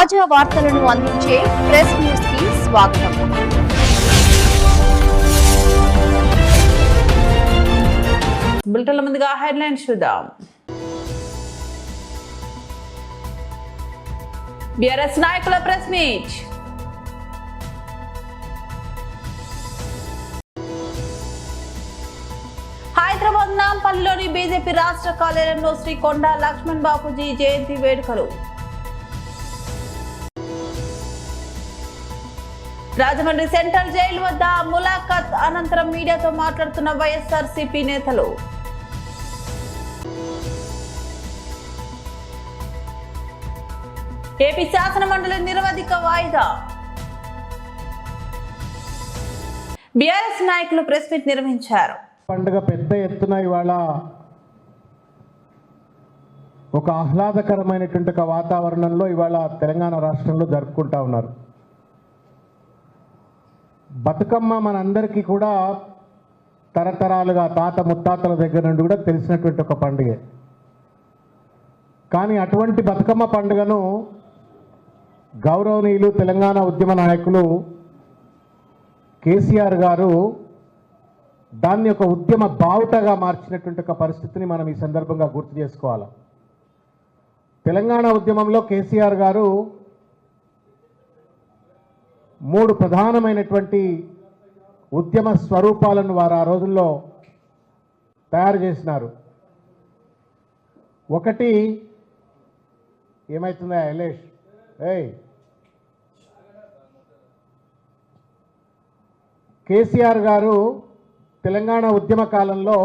తాజా వార్తలను అందించే ప్రెస్ న్యూస్ కి స్వాగతం. బులెటిన్ల ముందుగా హెడ్లైన్స్ చూద్దాం. బీఆర్ఎస్ నాయకుల ప్రెస్ మీట్. హైదరాబాద్ నాంపల్లిలోని బీజేపీ రాష్ట్ర కార్యాలయంలో శ్రీ కొండా లక్ష్మణ్ బాపూజీ జయంతి వేడుకలు. రాజమండ్రి సెంట్రల్ జైలు వద్ద ములాఖాత్ అనంతరం మీడియాతో మాట్లాడుతున్న వైఎస్ఆర్సీపీ నేతలు. ఏపీ శాసన మండలి నిరవధిక వాయిదా. బీఆర్ఎస్ నాయకులు ప్రెస్ మీట్ నిర్వహించారు. పండుగ పెద్ద ఎత్తున ఇవాళ ఒక ఆహ్లాదకరమైనటువంటి ఒక వాతావరణంలో ఇవాళ తెలంగాణ రాష్ట్రంలో జరుపుకుంటా ఉన్నారు. బతుకమ్మ మనందరికీ కూడా తరతరాలుగా తాత ముత్తాతల దగ్గర నుండి కూడా తెలిసినటువంటి ఒక పండుగే. కానీ అటువంటి బతుకమ్మ పండుగను గౌరవనీయులు తెలంగాణ ఉద్యమ నాయకులు కేసీఆర్ గారు దాన్ని ఒక ఉద్యమ బావుటగా మార్చినటువంటి ఒక పరిస్థితిని మనం ఈ సందర్భంగా గుర్తు చేసుకోవాలి. తెలంగాణ ఉద్యమంలో కేసీఆర్ గారు 3 ప్రధానమైనటువంటి ఉద్యమ స్వరూపాలను వారు ఆ రోజుల్లో తయారు చేసినారు. ఒకటి ఏమవుతుందా ఎలేష్ కేసీఆర్ గారు తెలంగాణ ఉద్యమ కాలంలో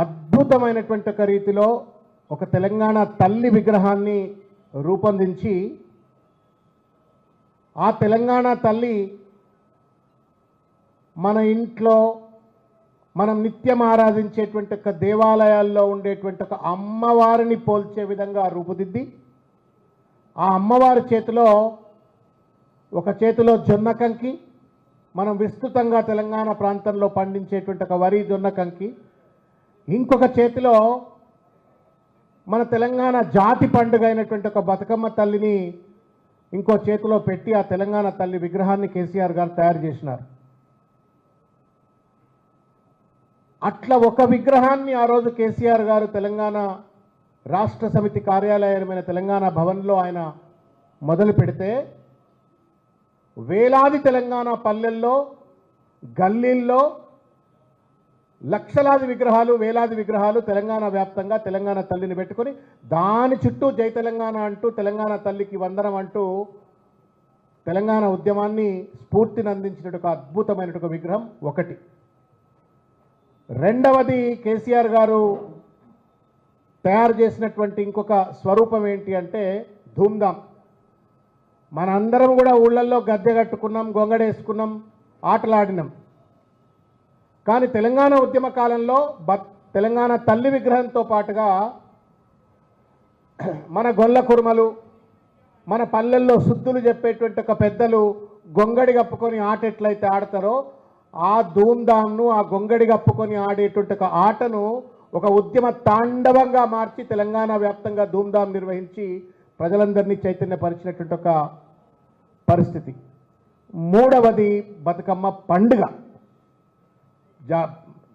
అద్భుతమైనటువంటి ఒక రీతిలో ఒక తెలంగాణ తల్లి విగ్రహాన్ని రూపొందించి ఆ తెలంగాణ తల్లి మన ఇంట్లో మనం నిత్యం ఆరాధించేటువంటి ఒక దేవాలయాల్లో ఉండేటువంటి ఒక అమ్మవారిని పోల్చే విధంగా రూపుదిద్ది ఆ అమ్మవారి చేతిలో ఒక చేతిలో జొన్న కంకి, మనం విస్తృతంగా తెలంగాణ ప్రాంతంలో పండించేటువంటి ఒక వరి జొన్న కంకి, ఇంకొక చేతిలో మన తెలంగాణ జాతి పండుగ అయినటువంటి ఒక బతుకమ్మ తల్లిని ఇంకో చేతిలో పెట్టి ఆ తెలంగాణ తల్లి విగ్రహాన్ని కేసీఆర్ గారు తయారు చేసినారు. అట్లా ఒక విగ్రహాన్ని ఆ రోజు కేసీఆర్ గారు తెలంగాణ రాష్ట్ర సమితి కార్యాలయమైన తెలంగాణ భవన్లో ఆయన మొదలు పెడితే వేలాది తెలంగాణ పల్లెల్లో గల్లీల్లో లక్షలాది విగ్రహాలు వేలాది విగ్రహాలు తెలంగాణ వ్యాప్తంగా తెలంగాణ తల్లిని పెట్టుకొని దాని చుట్టూ జై తెలంగాణ అంటూ తెలంగాణ తల్లికి వందనం అంటూ తెలంగాణ ఉద్యమాన్ని స్ఫూర్తిని అందించిన ఒక అద్భుతమైన ఒక విగ్రహం ఒకటి. రెండవది కేసీఆర్ గారు తయారు చేసినటువంటి ఇంకొక స్వరూపం ఏంటి అంటే ధూమ్ధామ్. మనందరం కూడా ఊళ్ళల్లో గద్దె కట్టుకున్నాం, గొంగడేసుకున్నాం, ఆటలాడినాం. కానీ తెలంగాణ ఉద్యమ కాలంలో తెలంగాణ తల్లి విగ్రహంతో పాటుగా మన గొల్ల కుర్మలు, మన పల్లెల్లో శుద్ధులు చెప్పేటువంటి ఒక పెద్దలు గొంగడి కప్పుకొని ఆట ఎట్లయితే ఆడతారో ఆ ధూమ్ధామ్ను, ఆ గొంగడి కప్పుకొని ఆడేటువంటి ఒక ఆటను ఒక ఉద్యమ తాండవంగా మార్చి తెలంగాణ వ్యాప్తంగా ధూమ్ధామ్ నిర్వహించి ప్రజలందరినీ చైతన్యపరిచినటువంటి ఒక పరిస్థితి. మూడవది బతుకమ్మ పండుగ.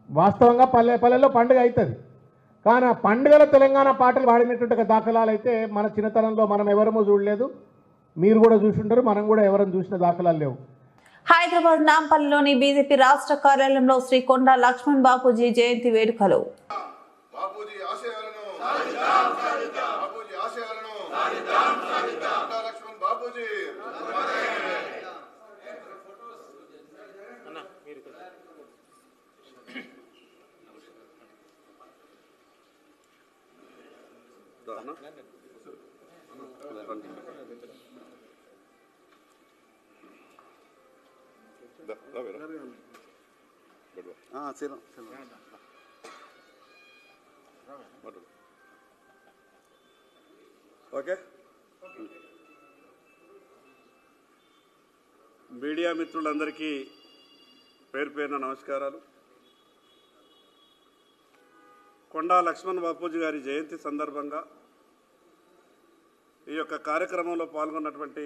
వాస్తవంగా పల్లెల్లో పండుగ అవుతుంది, కానీ ఆ పండుగలో తెలంగాణ పాటలు పాడినటువంటి ఒక దాఖలాలు అయితే మన చిన్నతనంలో మనం ఎవరమో చూడలేదు, మీరు కూడా చూసుంటారు, మనం కూడా ఎవరైనా చూసిన దాఖలాలు లేవు. హైదరాబాద్ నాంపల్లిలోని బీజేపీ రాష్ట్ర కార్యాలయంలో శ్రీ కొండా లక్ష్మణ్ బాపూజీ జయంతి వేడుకలు. ఓకే, మీడియా మిత్రులందరికీ పేరు పేరున నమస్కారాలు. కొండా లక్ష్మణ్ బాపూజీ గారి జయంతి సందర్భంగా ఈ యొక్క కార్యక్రమంలో పాల్గొన్నటువంటి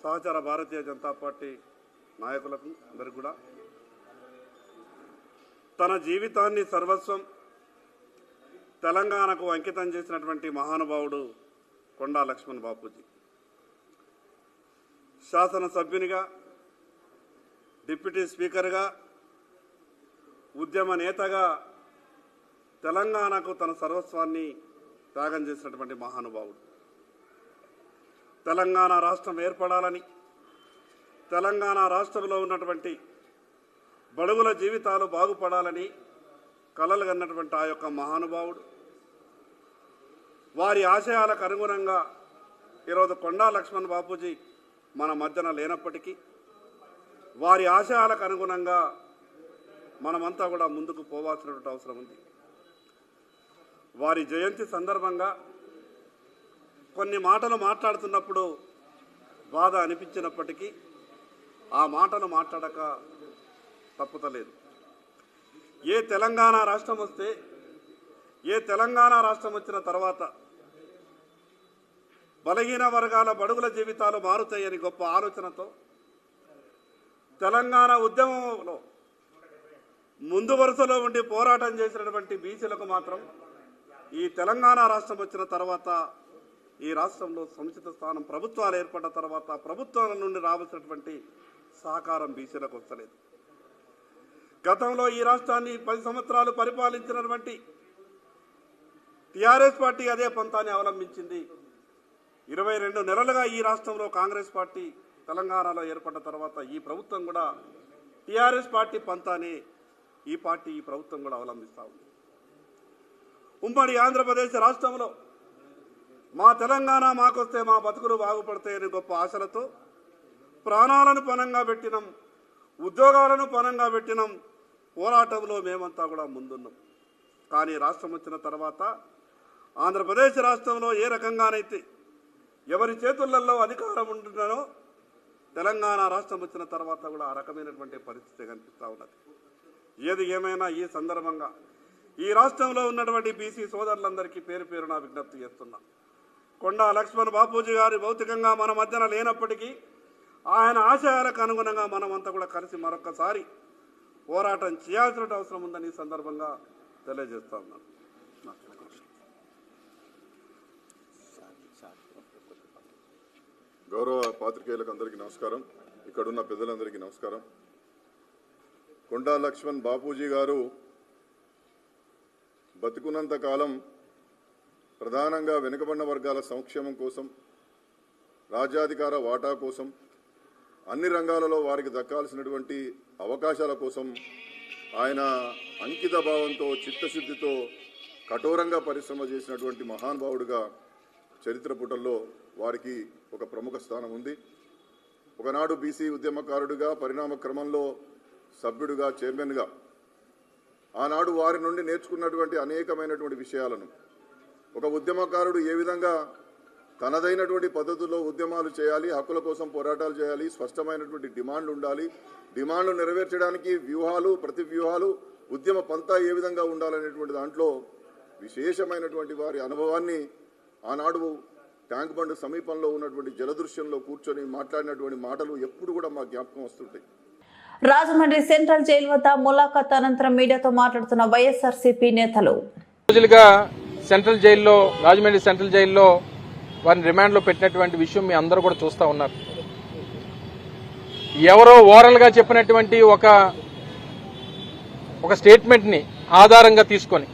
సహచర భారతీయ జనతా పార్టీ నాయకులకు అందరికీ కూడా తన జీవితాన్ని సర్వస్వం తెలంగాణకు అంకితం చేసినటువంటి మహానుభావుడు కొండా లక్ష్మణ్ బాపూజీ. శాసనసభ్యునిగా, డిప్యూటీ స్పీకర్గా, ఉద్యమ నేతగా తెలంగాణకు తన సర్వస్వాన్ని త్యాగం చేసినటువంటి మహానుభావుడు. తెలంగాణ రాష్ట్రం ఏర్పడాలని, తెలంగాణ రాష్ట్రంలో ఉన్నటువంటి బడుగుల జీవితాలు బాగుపడాలని కలలు కన్నటువంటి ఆ యొక్క మహానుభావుడు వారి ఆశయాలకు అనుగుణంగా ఈరోజు కొండా లక్ష్మణ్ బాపూజీ మన మధ్యన లేనప్పటికీ వారి ఆశయాలకు అనుగుణంగా మనమంతా కూడా ముందుకు పోవాల్సినటువంటి అవసరం ఉంది. వారి జయంతి సందర్భంగా కొన్ని మాటలు మాట్లాడుతున్నప్పుడు బాధ అనిపించినప్పటికీ ఆ మాటలు మాట్లాడక తప్పుతలేదు. ఏ తెలంగాణ రాష్ట్రం వస్తే, ఏ తెలంగాణ రాష్ట్రం వచ్చిన తర్వాత బలహీన వర్గాల బడుగుల జీవితాలు మారుతాయని గొప్ప ఆలోచనతో తెలంగాణ ఉద్యమంలో ముందు వరుసలో ఉండి పోరాటం చేసినటువంటి బీసీలకు మాత్రం ఈ తెలంగాణ రాష్ట్రం వచ్చిన తర్వాత ఈ రాష్ట్రంలో సముచిత స్థానం ప్రభుత్వాలు ఏర్పడ్డ తర్వాత ప్రభుత్వాల నుండి రావాల్సినటువంటి సహకారం బీసీలకు వస్తలేదు. గతంలో ఈ రాష్ట్రాన్ని 10 సంవత్సరాలు పరిపాలించినటువంటి టీఆర్ఎస్ పార్టీ అదే పంతాన్ని అవలంబించింది. 22 నెలలుగా ఈ రాష్ట్రంలో కాంగ్రెస్ పార్టీ తెలంగాణలో ఏర్పడ్డ తర్వాత ఈ ప్రభుత్వం కూడా టీఆర్ఎస్ పార్టీ పంతాన్ని ఈ ప్రభుత్వం కూడా అవలంబిస్తూ ఉంది. ఉమ్మడి ఆంధ్రప్రదేశ్ రాష్ట్రంలో మా తెలంగాణ మాకొస్తే మా బతుకులు బాగుపడతాయని గొప్ప ఆశలతో ప్రాణాలను పణంగా పెట్టినాం, ఉద్యోగాలను పణంగా పెట్టినాం. పోరాటంలో మేమంతా కూడా ముందున్నాం. కానీ రాష్ట్రం వచ్చిన తర్వాత ఆంధ్రప్రదేశ్ రాష్ట్రంలో ఏ రకంగానైతే ఎవరి చేతులలో అధికారం ఉంటున్నానో తెలంగాణ రాష్ట్రం వచ్చిన తర్వాత కూడా ఆ రకమైనటువంటి పరిస్థితి కనిపిస్తూ ఉన్నది. ఏది ఏమైనా ఈ సందర్భంగా ఈ రాష్ట్రంలో ఉన్నటువంటి బీసీ సోదరులందరికీ పేరు పేరున విజ్ఞప్తి చేస్తున్నా. కొండా లక్ష్మణ్ బాపూజీ గారి భౌతికంగా మన మధ్యన లేనప్పటికీ ఆయన ఆశయాలకు అనుగుణంగా మనమంతా కూడా కలిసి మరొకసారి పోరాటం చేయాల్సిన అవసరం ఉందని ఈ సందర్భంగా తెలియజేస్తా ఉన్నాను. గౌరవ పాత్రికేయులకు అందరికీ నమస్కారం, ఇక్కడున్న పెద్దలందరికీ నమస్కారం. కొండా లక్ష్మణ్ బాపూజీ గారు బతుకున్నంత కాలం ప్రధానంగా వెనుకబడిన వర్గాల సంక్షేమం కోసం, రాజ్యాధికార వాటా కోసం, అన్ని రంగాలలో వారికి దక్కాల్సినటువంటి అవకాశాల కోసం ఆయన అంకిత భావంతో, చిత్తశుద్ధితో కఠోరంగా పరిశ్రమ చేసినటువంటి మహానుభావుడిగా చరిత్ర పుటల్లో వారికి ఒక ప్రముఖ స్థానం ఉంది. ఒకనాడు బీసీ ఉద్యమకారుడిగా, పరిణామ క్రమంలో సభ్యుడిగా, చైర్మన్గా ఆనాడు వారి నుండి నేర్చుకున్నటువంటి అనేకమైనటువంటి విషయాలను, ఒక ఉద్యమకారుడు ఏ విధంగా తనదైనటువంటి పద్ధతుల్లో ఉద్యమాలు చేయాలి, హక్కుల కోసం పోరాటాలు చేయాలి, స్పష్టమైనటువంటి డిమాండ్లు ఉండాలి, డిమాండ్లు నెరవేర్చడానికి వ్యూహాలు, ప్రతి వ్యూహాలు, ఉద్యమ పంతా ఏ విధంగా ఉండాలనేటువంటి దాంట్లో విశేషమైనటువంటి వారి అనుభవాన్ని ఆనాడు ట్యాంక్ బండ్ సమీపంలో ఉన్నటువంటి జలదృశ్యంలో కూర్చొని మాట్లాడినటువంటి మాటలు ఎప్పుడు కూడా మా జ్ఞాపకం వస్తుంటాయి. రాజమండ్రి సెంట్రల్ జైలు వద్ద ములాఖాత్ అనంతరం మీడియాతో మాట్లాడుతున్న వైఎస్ఆర్సీపీ నేతలు. రోజులుగా సెంట్రల్ జైల్లో, రాజమండ్రి సెంట్రల్ జైల్లో వారిని రిమాండ్లో పెట్టినటువంటి విషయం మీ అందరూ కూడా చూస్తూ ఉన్నారు. ఎవరో ఓరల్గా చెప్పినటువంటి ఒక స్టేట్మెంట్ని ఆధారంగా తీసుకొని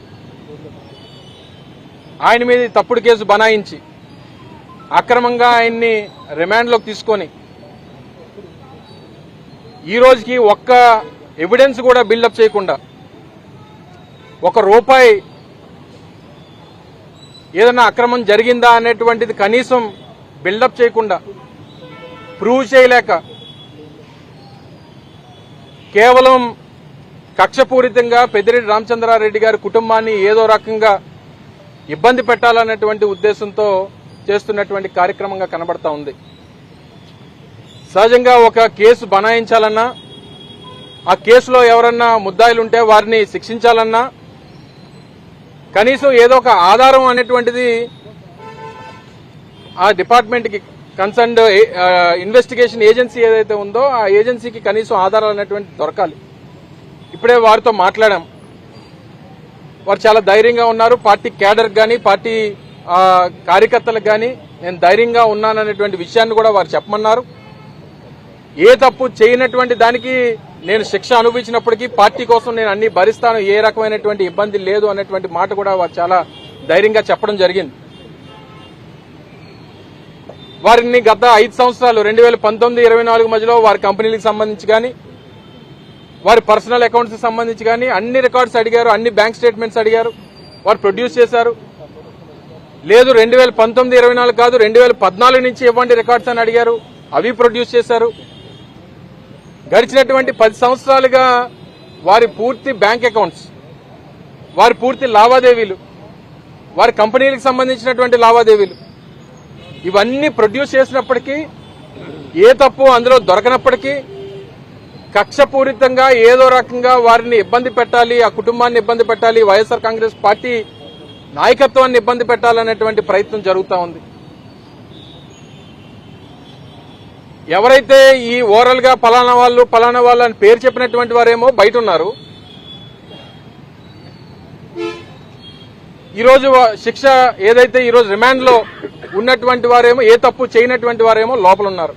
ఆయన మీద తప్పుడు కేసు బనాయించి అక్రమంగా ఆయన్ని రిమాండ్లోకి తీసుకొని ఈ రోజుకి ఒక్క ఎవిడెన్స్ కూడా బిల్డప్ చేయకుండా, ₹1 ఏదైనా అక్రమం జరిగిందా అనేటువంటిది కనీసం బిల్డప్ చేయకుండా, ప్రూవ్ చేయలేక కేవలం కక్షపూరితంగా పెద్దిరెడ్డి రామచంద్రారెడ్డి గారి కుటుంబాన్ని ఏదో రకంగా ఇబ్బంది పెట్టాలనేటువంటి ఉద్దేశంతో చేస్తున్నటువంటి కార్యక్రమంగా కనబడతా ఉంది. సహజంగా ఒక కేసు బనాయించాలన్నా, ఆ కేసులో ఎవరన్నా ముద్దాయిలుంటే వారిని శిక్షించాలన్నా కనీసం ఏదో ఒక ఆధారం అనేటువంటిది ఆ డిపార్ట్మెంట్కి కన్సర్న్డ్ ఇన్వెస్టిగేషన్ ఏజెన్సీ ఏదైతే ఉందో ఆ ఏజెన్సీకి కనీసం ఆధారాలు అనేటువంటి దొరకాలి. ఇప్పుడే వారితో మాట్లాడాం. వారు చాలా ధైర్యంగా ఉన్నారు. పార్టీ క్యాడర్ కానీ పార్టీ కార్యకర్తలకు కానీ నేను ధైర్యంగా ఉన్నాననేటువంటి విషయాన్ని కూడా వారు చెప్పమన్నారు. ఏ తప్పు చేయనటువంటి దానికి నేను శిక్ష అనుభవించినప్పటికీ పార్టీ కోసం నేను అన్ని భరిస్తాను, ఏ రకమైనటువంటి ఇబ్బంది లేదు అనేటువంటి మాట కూడా వారు చాలా ధైర్యంగా చెప్పడం జరిగింది. వారిని గత 5 సంవత్సరాలు 2019-24 మధ్యలో వారి కంపెనీలకు సంబంధించి కానీ వారి పర్సనల్ అకౌంట్స్ సంబంధించి కానీ అన్ని రికార్డ్స్ అడిగారు, అన్ని బ్యాంక్ స్టేట్మెంట్స్ అడిగారు, వారు ప్రొడ్యూస్ చేశారు. లేదు 2019-24 కాదు 2014 నుంచి ఇవ్వండి రికార్డ్స్ అని అడిగారు, అవి ప్రొడ్యూస్ చేశారు. గడిచినటువంటి 10 సంవత్సరాలుగా వారి పూర్తి బ్యాంక్ అకౌంట్స్, వారి పూర్తి లావాదేవీలు, వారి కంపెనీలకు సంబంధించినటువంటి లావాదేవీలు ఇవన్నీ ప్రొడ్యూస్ చేసినప్పటికీ ఏ తప్పు అందులో దొరకనప్పటికీ కక్షపూరితంగా ఏదో రకంగా వారిని ఇబ్బంది పెట్టాలి, ఆ కుటుంబాన్ని ఇబ్బంది పెట్టాలి, వైఎస్ఆర్ కాంగ్రెస్ పార్టీ నాయకత్వాన్ని ఇబ్బంది పెట్టాలనేటువంటి ప్రయత్నం జరుగుతూ ఉంది. ఎవరైతే ఈ ఓవరాల్ గా పలానా వాళ్ళు అని పేరు చెప్పినటువంటి వారేమో బయట ఉన్నారు. ఈరోజు శిక్ష ఏదైతే ఈరోజు రిమాండ్ లో ఉన్నటువంటి వారేమో, ఏ తప్పు చేయనటువంటి వారేమో లోపల ఉన్నారు.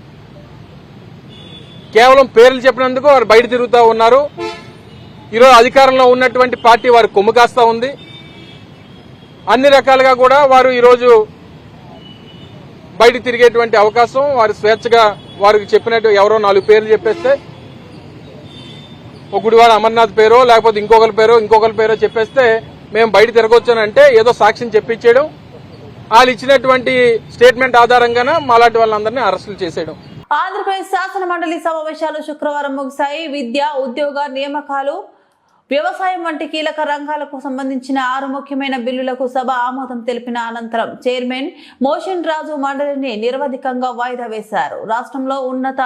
కేవలం పేర్లు చెప్పినందుకు వారు బయట తిరుగుతూ ఉన్నారు. ఈరోజు అధికారంలో ఉన్నటువంటి పార్టీ వారు కొమ్ము కాస్తా ఉంది. అన్ని రకాలుగా కూడా వారు ఈరోజు బయట తిరిగేటువంటి అవకాశం, వారు స్వేచ్ఛగా వారికి చెప్పినట్టు ఎవరో 4 పేర్లు చెప్పేస్తే, ఒక గుడివాడ అమర్నాథ్ పేరో లేకపోతే ఇంకొకరి పేరో చెప్పేస్తే మేము బయట తిరగొచ్చానంటే ఏదో సాక్ష్యం చెప్పించేయడం, వాళ్ళు ఇచ్చినటువంటి స్టేట్మెంట్ ఆధారంగానే మాలాంటి వాళ్ళందరినీ అరెస్టులు చేసేయడం. ఆంధ్రప్రదేశ్ శాసన మండలి సమావేశాలు శుక్రవారం ముగిశాయి. విద్య, ఉద్యోగ నియామకాలు, వ్యవసాయం వంటి కీలక రంగాలకు సంబంధించిన 6 ముఖ్యమైన బిల్లులకు సభ ఆమోదం తెలిపిన అనంతరం చైర్మన్ మోషన్ రాజు మండలిని నిరవధికంగా వాయిదా వేశారు. రాష్ట్రంలో ఉన్నత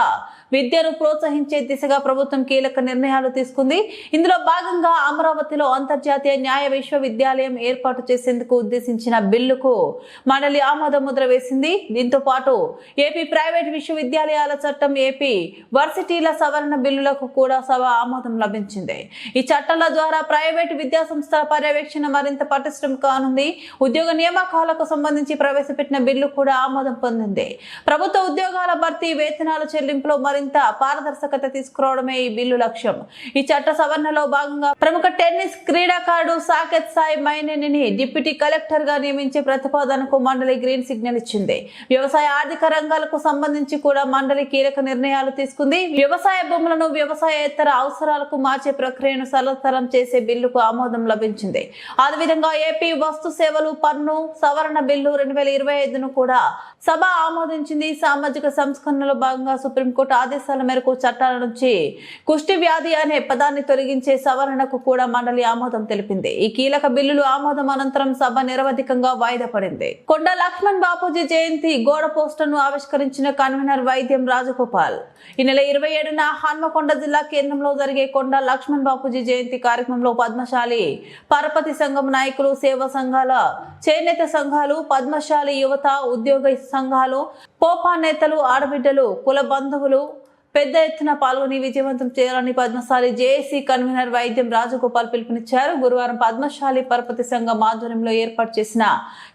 విద్యను ప్రోత్సహించే దిశగా ప్రభుత్వం కీలక నిర్ణయాలు తీసుకుంది. ఇందులో భాగంగా అమరావతిలో అంతర్జాతీయ న్యాయ విశ్వవిద్యాలయం ఏర్పాటు చేసేందుకు ఉద్దేశించిన బిల్లుకు మండలి ఆమోద ముద్ర వేసింది. దీంతో పాటు ఏపీ ప్రైవేట్ విశ్వవిద్యాలయాల చట్టం, ఏపీ వర్సిటీల సవరణ బిల్లులకు కూడా సభ ఆమోదం లభించింది. ఈ చట్టాల ద్వారా ప్రైవేట్ విద్యా సంస్థల పర్యవేక్షణ మరింత పటిష్టం కానుంది. ఉద్యోగ నియామకాలకు సంబంధించి ప్రవేశపెట్టిన బిల్లు కూడా ఆమోదం పొందింది. ప్రభుత్వ ఉద్యోగాల భర్తీ, వేతనాల చెల్లింపులో మరింత పారదర్శకత తీసుకురావడమే ఈ బిల్లు లక్ష్యం. ఈ చట్ట సవరణలో భాగంగా ప్రముఖ టెన్నిస్ క్రీడాకారుడు సాకేత్ సాయి మైనేనిని డిప్యూటీ కలెక్టర్ గా నియమించే ప్రతిపాదనకు మండలి గ్రీన్ సిగ్నల్ ఇచ్చింది. వ్యవసాయ, ఆర్థిక రంగాలకు సంబంధించి కూడా మండలి కీలక నిర్ణయాలు తీసుకుంది. వ్యవసాయ భూములను వ్యవసాయేతర అవసరాలకు మార్చే ప్రక్రియను సరళతరం చేసే బిల్లుకు ఆమోదం లభించింది. అదేవిధంగా ఏపీ వస్తు సేవలు పన్ను సవరణ బిల్లు 2025ను కూడా సభ ఆమోదించింది. సామాజిక సంస్కరణలో భాగంగా సుప్రీంకోర్టు ఆదేశాల మేరకు చట్టాల నుంచి కుష్టి వ్యాధి అనే పదాన్ని తొలగించే సవరణకు కూడా మండలి ఆమోదం తెలిపింది. ఈ కీలక బిల్లులు ఆమోదం అనంతరం సభ నిరవధికంగా వాయిదా పడింది. కొండ లక్ష్మణ్ బాపూజీ జయంతి గోడ పోస్టర్ను ఆవిష్కరించిన కన్వీనర్ వైద్యం రాజగోపాల్. ఈ నెల 27న హన్మకొండ జిల్లా కేంద్రంలో జరిగే కొండ లక్ష్మణ్ బాపూజీ జయంతి కార్యక్రమంలో పద్మశాలి పరపతి సంఘం నాయకులు, సేవా సంఘాల చేనేత సంఘాలు, పద్మశాలి యువత, ఉద్యోగ సంఘాలు, పోపా నేతలు, ఆడబిడ్డలు, కుల బంధువులు పెద్ద ఎత్తున పాల్గొని విజయవంతం చేయాలని పద్మశాలి జేఏసీ కన్వీనర్ వైద్యం రాజగోపాల్ పిలుపునిచ్చారు. గురువారం పద్మశాలి పరపతి సంఘం ఆధ్వర్యంలో ఏర్పాటు చేసిన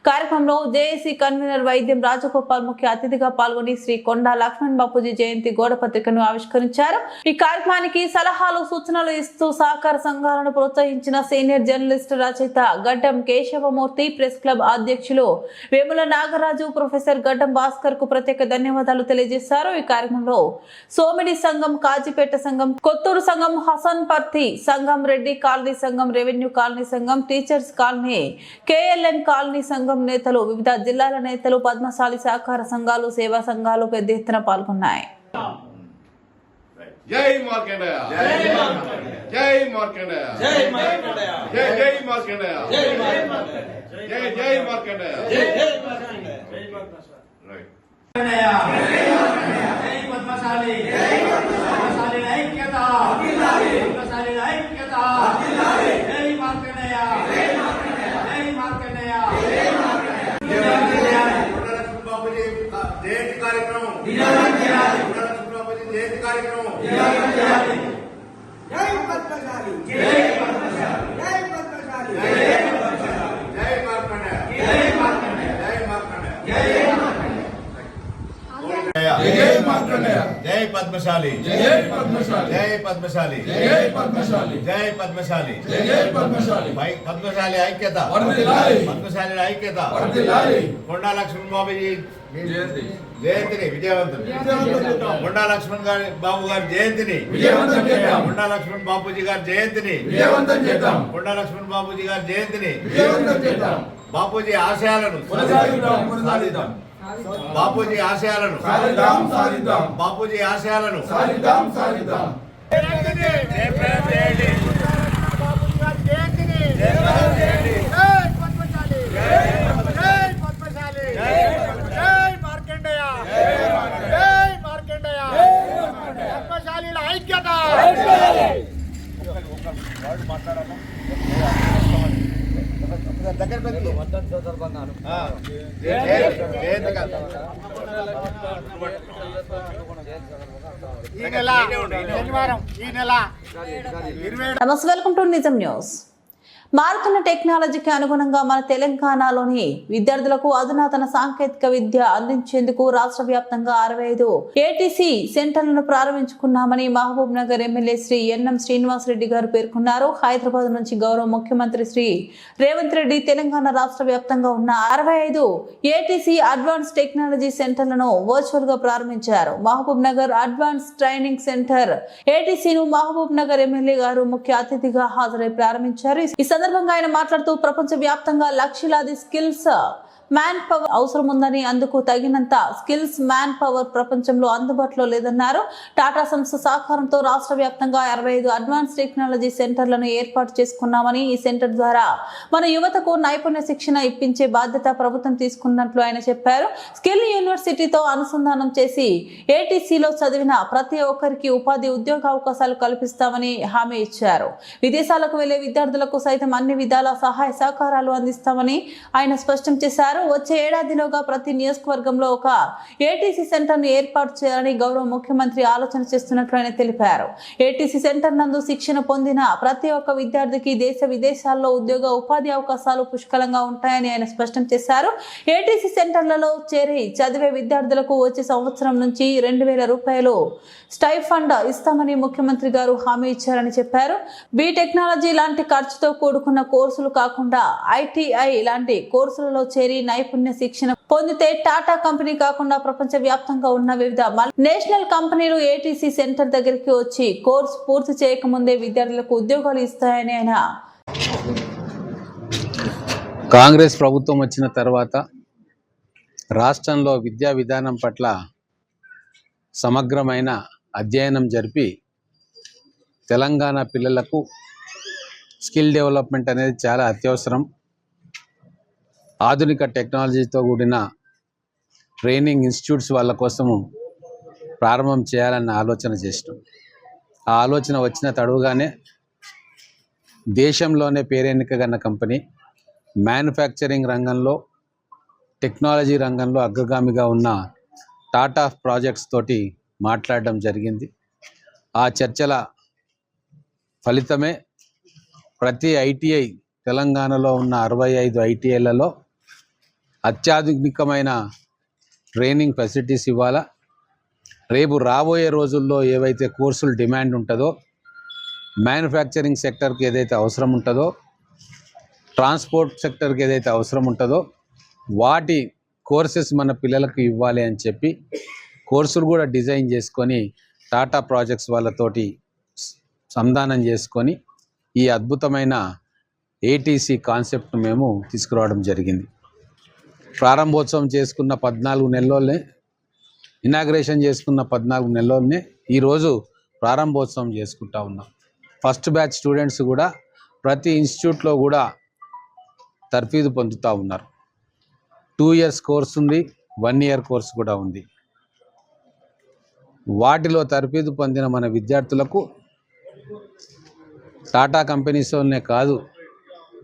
కార్యక్రమంలో జేఏసీ కన్వీనర్ వైద్యం రాజగోపాల్ ముఖ్య అతిథిగా పాల్గొని శ్రీ కొండ లక్ష్మణ్ బాపూజీ జయంతి గోడ పత్రికను ఆవిష్కరించారు. ఈ కార్యక్రమానికి సలహాలు, సూచనలు ఇస్తూ సహకార సంఘాలను ప్రోత్సహించిన సీనియర్ జర్నలిస్టు, రచయిత గడ్డం కేశవమూర్తి, ప్రెస్ క్లబ్ అధ్యక్షులు వేముల నాగరాజు, ప్రొఫెసర్ గడ్డం భాస్కర్ కు ప్రత్యేక ధన్యవాదాలు తెలియజేశారు. ఈ కార్యక్రమంలో సోమిడి సంఘం, కాజీపేట సంఘం, కొత్తూరు సంఘం, హసన్ పర్తి సంఘం, రెడ్డి కాలనీ సంఘం, రెవెన్యూ కాలనీ సంఘం, టీచర్స్ కాలనీ, కేఎల్ఎన్ కాలనీ సంఘం నేతలు, వివిధ జిల్లాల నేతలు, పద్మశాలి సహకార సంఘాలు, సేవా సంఘాలు పెద్ద ఎత్తున పాల్గొన్నాయి. జై మార్కండేయ, జై మార్కండేయ, జై మార్కండేయ, జై మార్కండేయ, జై జై మార్కండేయ, జై మార్కండేయ, జై జై మార్కండేయ, జై జై మార్కండేయ, జై మార్కండేయ. రైట్. జై పద్మశాలి, జై పద్మశాలి ఐక్యత, పద్మశాలి ఐక్యత, జై మార్కండేయ, జై మార్కండేయ, జై మార్కండేయ, జై మార్కండేయ. కొండ లక్ష్మణ్ బాపూజీ కార్యక్రమం జయంతి కార్యక్రమం జై పద్మశాలి జై పద్మశాలి జై పద్మశాలి జై పద్మశాలి జై మార్కండేయ జై మార్కండేయ జై మార్కండేయ జై మార్కండేయ జై పద్మశాలి జై పద్మశాలి జై పద్మశాలి జై పద్మశాలి జై పద్మశాలి జై పద్మశాలి పద్మశాలి ఐక్యత వర్ధిల్లాలి పద్మశాలి ఐక్యత వర్ధిల్లాలి కొండా లక్ష్మణ్ బాబుజీ జయంతిని విజయవంతం కొండా లక్ష్మణ్ గారి బాబు గారి జయంతిని విజయవంతం చేద్దాం కొండా లక్ష్మణ్ బాబూజీ గారి జయంతిని విజయవంతం చేద్దాం కొండా లక్ష్మణ్ బాబూజీ గారి జయంతిని విజయవంతం చేద్దాం బాపూజీ ఆశయాలను సాధిద్దాం బాపూజీ ఆశయాలను సాధిద్దాం బాపూజీ ఆశయాలను సాధిద్దాం నమస్తే, వెల్కమ్ టు నిజం న్యూస్. మారుతున్న టెక్నాలజీకి అనుగుణంగా మన తెలంగాణలోని విద్యార్థులకు అధునాతన సాంకేతిక విద్య అందించేందుకు రాష్ట్ర వ్యాప్తంగా 65 ఏటీసీ సెంటర్లను ప్రారంభించుకున్నామని Mahabubnagar MLA Shri N M Srinivas Reddy గారు పేర్కొన్నారు. హైదరాబాద్ నుంచి గౌరవ ముఖ్యమంత్రి శ్రీ రేవంత్ రెడ్డి తెలంగాణ రాష్ట్ర వ్యాప్తంగా ఉన్న 65 ఏటీసీ అడ్వాన్స్ టెక్నాలజీ సెంటర్లను వర్చువల్ గా ప్రారంభించారు. Mahabubnagar advance training centre ఏటీసీను మహబూబ్ నగర్ ఎమ్మెల్యే గారు ముఖ్య అతిథిగా హాజరై ప్రారంభించారు. ఈ సందర్భంగా ఆయన మాట్లాడుతూ ప్రపంచ వ్యాప్తంగా లక్షలాది స్కిల్స్ మ్యాన్ పవర్ అవసరం ఉందని, అందుకు తగినంత స్కిల్స్ మ్యాన్ పవర్ ప్రపంచంలో అందుబాటులో లేదన్నారు. టాటా సంస్థ సహకారంతో రాష్ట్ర వ్యాప్తంగా 65 అడ్వాన్స్ టెక్నాలజీ సెంటర్లను ఏర్పాటు చేసుకున్నామని, ఈ సెంటర్ ద్వారా మన యువతకు నైపుణ్య శిక్షణ ఇప్పించే బాధ్యత ప్రభుత్వం తీసుకున్నట్లు ఆయన చెప్పారు. స్కిల్ యూనివర్సిటీతో అనుసంధానం చేసి ఏటీసీలో చదివిన ప్రతి ఒక్కరికి ఉపాధి ఉద్యోగ అవకాశాలు కల్పిస్తామని హామీ ఇచ్చారు. విదేశాలకు వెళ్లే విద్యార్థులకు సైతం అన్ని విధాల సహాయ సహకారాలు అందిస్తామని ఆయన స్పష్టం చేశారు. వచ్చే ఏడాదిలోగా ప్రతి నియోజకవర్గంలో ఒక ఏటీసీ సెంటర్ ను ఏర్పాటు చేయాలని గౌరవ ముఖ్యమంత్రి ఆలోచన చేస్తున్నట్లు ఆయన తెలిపారు. ఏటీసీ సెంటర్ నందు శిక్షణ పొందిన ప్రతి ఒక్క విద్యార్థికి దేశ విదేశాల్లో ఉద్యోగ ఉపాధి అవకాశాలు పుష్కలంగా ఉంటాయని ఆయన స్పష్టం చేశారు. ఏటీసీ సెంటర్లలో చేరి చదివే విద్యార్థులకు వచ్చే సంవత్సరం నుంచి 2000 రూపాయలు స్టైఫండ్ ఇస్తామని ముఖ్యమంత్రి గారు హామీ ఇచ్చారని చెప్పారు. బి టెక్నాలజీ లాంటి ఖర్చుతో కూడుకున్న కోర్సులు కాకుండా ఐటీఐ లాంటి కోర్సులలో చేరి నైపుణ్య శిక్షణ పొందితే టాటా కంపెనీ కాకుండా ప్రపంచ వ్యాప్తంగా ఉన్న వివిధ నేషనల్ కంపెనీలు ఏటీసీ సెంటర్ దగ్గరికి వచ్చి కోర్సు పూర్తి చేయకముందే విద్యార్థులకు ఉద్యోగాలు ఇస్తాయని ఆయన. కాంగ్రెస్ ప్రభుత్వం వచ్చిన తర్వాత రాష్ట్రంలో విద్యా విధానం పట్ల సమగ్రమైన అధ్యయనం జరిపి తెలంగాణ పిల్లలకు స్కిల్ డెవలప్మెంట్ అనేది చాలా అత్యవసరం. ఆధునిక టెక్నాలజీతో కూడిన ట్రైనింగ్ ఇన్స్టిట్యూట్స్ వాళ్ళ కోసము ప్రారంభం చేయాలన్న ఆలోచన చేసినాం. ఆ ఆలోచన వచ్చిన తడుగానే దేశంలోనే పేరెన్నికగన్న కంపెనీ మ్యానుఫ్యాక్చరింగ్ రంగంలో, టెక్నాలజీ రంగంలో అగ్రగామిగా ఉన్న టాటా ప్రాజెక్ట్స్ తోటి మాట్లాడడం జరిగింది. ఆ చర్చల ఫలితమే ప్రతి ఐటీఐ తెలంగాణలో ఉన్న 65 ఐటీఐలలో అత్యాధునికమైన ట్రైనింగ్ ఫెసిలిటీస్ ఇవ్వాలా. రేపు రాబోయే రోజుల్లో ఏవైతే కోర్సులు డిమాండ్ ఉంటుందో, మ్యానుఫ్యాక్చరింగ్ సెక్టర్కి ఏదైతే అవసరం ఉంటుందో, ట్రాన్స్పోర్ట్ సెక్టర్కి ఏదైతే అవసరం ఉంటుందో వాటి కోర్సెస్ మన పిల్లలకు ఇవ్వాలి అని చెప్పి కోర్సులు కూడా డిజైన్ చేసుకొని టాటా ప్రాజెక్ట్స్ వాళ్ళతోటి సంధానం చేసుకొని ఈ అద్భుతమైన ఏటీసీ కాన్సెప్ట్ను మేము తీసుకురావడం జరిగింది. ప్రారంభోత్సవం చేసుకున్న 14 నెలల్లోనే, ఇనాగ్రేషన్ చేసుకున్న 14 నెలల్లోనే ఈరోజు ప్రారంభోత్సవం చేసుకుంటా ఉన్నాం. ఫస్ట్ బ్యాచ్ స్టూడెంట్స్ కూడా ప్రతి ఇన్స్టిట్యూట్లో కూడా తర్ఫీదు పొందుతూ ఉన్నారు. 2 ఇయర్స్ కోర్స్ ఉంది, 1 ఇయర్ కోర్స్ కూడా ఉంది. వాటిలో తర్ఫీదు పొందిన మన విద్యార్థులకు టాటా కంపెనీస్లోనే కాదు,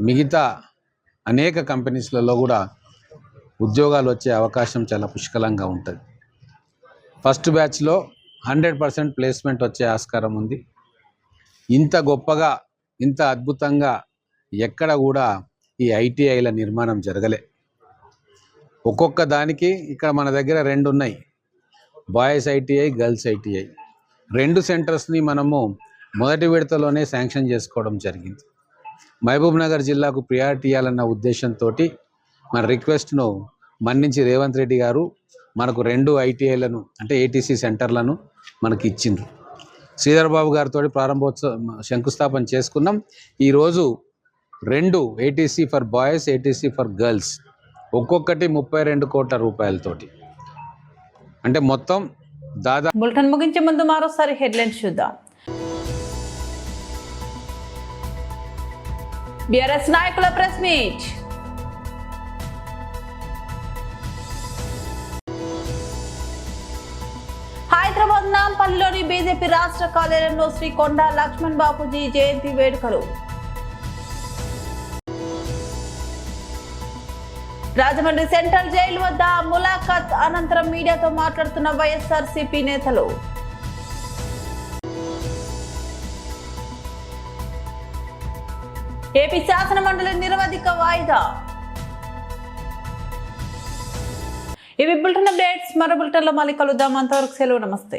మిగతా అనేక కంపెనీస్లలో కూడా ఉద్యోగాలు వచ్చే అవకాశం చాలా పుష్కలంగా ఉంటుంది. ఫస్ట్ బ్యాచ్లో 100% ప్లేస్మెంట్ వచ్చే ఆస్కారం ఉంది. ఇంత గొప్పగా ఇంత అద్భుతంగా ఎక్కడ కూడా ఈ ఐటీఐల నిర్మాణం జరగలే. ఒక్కొక్క దానికి ఇక్కడ మన దగ్గర 2 ఉన్నాయి, బాయ్స్ ఐటీఐ, గర్ల్స్ ఐటీఐ. 2 సెంటర్స్ని మనము మొదటి విడతలోనే శాంక్షన్ చేసుకోవడం జరిగింది. మహబూబ్ నగర్ జిల్లాకు ప్రియారిటీ ఇవ్వాలన్న ఉద్దేశంతో మన రిక్వెస్ట్ను మన్నించి రేవంత్ రెడ్డి గారు మనకు 2 ఐటీఐలను అంటే ఏటీసీ సెంటర్లను మనకి ఇచ్చిండ్రు. శ్రీధర్ బాబు గారితో శంకుస్థాపన చేసుకున్నాం. ఈరోజు 2 ATC for boys, ATC for girls, ఒక్కొక్కటి 32 కోట్ల రూపాయలతోటి, అంటే మొత్తం దాదాపు. బులెటిన్ ముగించే ముందు మరోసారి హెడ్లైన్స్ చూద్దాం. బీఆర్ఎస్ నాయకుల ప్రెస్ మీట్. హైదరాబాద్ నాంపల్లిలోని బీజేపీ రాష్ట్ర కార్యాలయంలో శ్రీ కొండా లక్ష్మణ్ బాపూజీ జయంతి వేడుకలు. రాజమండ్రి సెంట్రల్ జైలు వద్ద ములాఖాత్ అనంతరం మీడియాతో మాట్లాడుతున్న వైఎస్ఆర్సీపీ నేతలు. ఏపీ శాసన మండలి నిరవధిక వాయిదా. ఇవి బులెటిన్ అప్డేట్స్. మరో బులెటిన్లో మళ్ళీ కలుద్దాం. అంతవరకు సెలవు. నమస్తే.